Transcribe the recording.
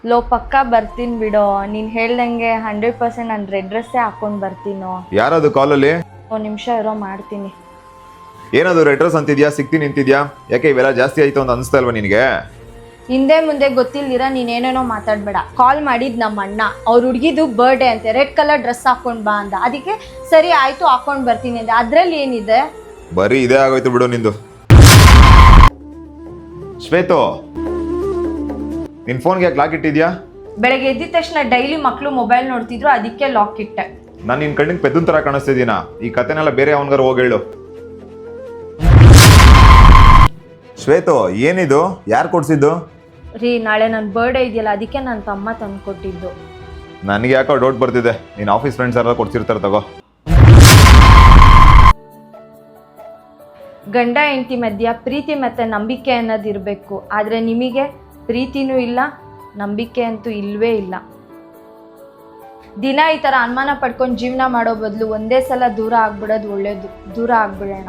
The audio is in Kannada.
ಲೋ ಪಕ್ಕ ಬರ್ತೀನಿ ಬಿಡೋ, ನೀನು ಹೇಳ್ದಂಗೆ 100% ನಾನು ರೆಡ್ ಡ್ರೆಸ್ಸೇ ಹಾಕೊಂಡು ಬರ್ತೀನೋ. ಯಾರದು ಕಾಲಲ್ಲಿ? ಒಂದು ನಿಮಿಷ ಇರೋ, ಮಾಡ್ತೀನಿ. ಏನದು ರೆಡ್ ಡ್ರೆಸ್ ಅಂತಿದ್ಯಾ, ಸಿಕ್ತಿ ನಿಂತಿದ್ಯಾ? ಯಾಕೆ ಇವೆಲ್ಲ ಜಾಸ್ತಿ ಆಯ್ತು ಅಂತ ಅನಿಸ್ತಾ ಇಲ್ವಾ ನಿನಗೆ? ಹಿಂದೆ ಮುಂದೆ ಗೊತ್ತಿಲ್ದಿರ ನೀನೇನೇನೋ ಮಾತಾಡಬೇಡ. ಕಾಲ್ ಮಾಡಿದ್ ನಮ್ಮ ಅಣ್ಣ, ಅವ್ರ ಹುಡುಗಿದು ಬರ್ಡೇ ಅಂತೆ, ರೆಡ್ ಕಲರ್ ಡ್ರೆಸ್ ಹಾಕೊಂಡು ಬಾ ಅಂದ. ಅದಕ್ಕೆ ಸರಿ ಆಯಿತು ಹಾಕೊಂಡು ಬರ್ತೀನಿ ಅಂದೆ. ಅದರಲ್ಲಿ ಏನಿದೆ? ಬರೀ ಇದೇ ಆಗೋಯ್ತು ಬಿಡು ನಿಂದು. ಶ್ವೇತು, ನಿನ್ ಫೋನ್ಗೆ ಯಾಕೆ ಲಾಕ್ ಇಟ್ಟಿದ್ಯಾ? ಬೆಳಗ್ಗೆ ಎದ್ದಿದ ತಕ್ಷಣ ಡೈಲಿ ಮಕ್ಕಳು ಮೊಬೈಲ್ ನೋಡ್ತಿದ್ರು, ಅದಕ್ಕೆ ಲಾಕ್ ಇಟ್ಟೆ. ನಾನು ನಿನ್ ಕಣ್ಣಿಗೆ ಪೆದ್ದನ್ ತರ ಕಾಣಿಸ್ತಿದ್ದೀನಾ? ಈ ಕತೆನೆಲ್ಲ ಬೇರೆ ಅವನ್ಗಾರ ಹೋಗಿ ಹೇಳು. ಶ್ವೇತು, ಏನಿದು? ಯಾರು ಕೊಡ್ಸಿದ್ದು? ರೀ, ನಾಳೆ ನನ್ನ ಬರ್ಡೇ ಇದೆಯಲ್ಲ, ಅದಕ್ಕೆ ನನ್ನ ತಮ್ಮ ತಂದು ಕೊಟ್ಟಿದ್ದು. ನನಗೆ ಯಾಕೋ ಡೌಟ್ ಬರ್ತಿದೆ, ನೀನ್ ಆಫೀಸ್ ಫ್ರೆಂಡ್ಸ್ ಯಾರು ಕೊಡ್ಸಿರ್ತಾರೆ ತಗೋ. ಗಂಡ ಹೆಂಡತಿ ಮಧ್ಯ ಪ್ರೀತಿ ಮತ್ತು ನಂಬಿಕೆ ಅನ್ನೋದು ಇರಬೇಕು. ಆದರೆ ನಿಮಗೆ ಪ್ರೀತಿನೂ ಇಲ್ಲ, ನಂಬಿಕೆ ಅಂತೂ ಇಲ್ಲವೇ ಇಲ್ಲ. ದಿನ ಈ ಥರ ಅನುಮಾನ ಪಡ್ಕೊಂಡು ಜೀವನ ಮಾಡೋ ಬದಲು ಒಂದೇ ಸಲ ದೂರ ಆಗ್ಬಿಡೋದು ಒಳ್ಳೇದು. ದೂರ ಆಗ್ಬಿಡೋಣ.